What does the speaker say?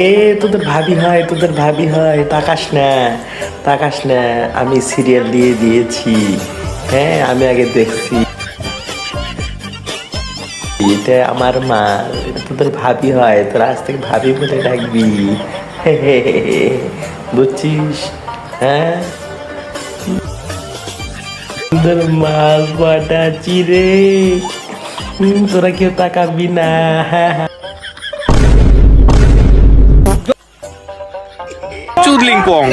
এ তোদের ভাবি হয় তাকাস না আমি সিরিয়াল দিয়ে দিয়েছি। হ্যাঁ আমি আগে দেখছি, এটা আমার মা, এটা তোদের ভাবি হয়, তোরা আজ থেকে ভাবি বলে ডাকবি। বুঝছিস? হ্যাঁ তোদের মাল পাঠাচ্ছি রে, তোরা কেউ তাকাবি না। চুদলিং পং।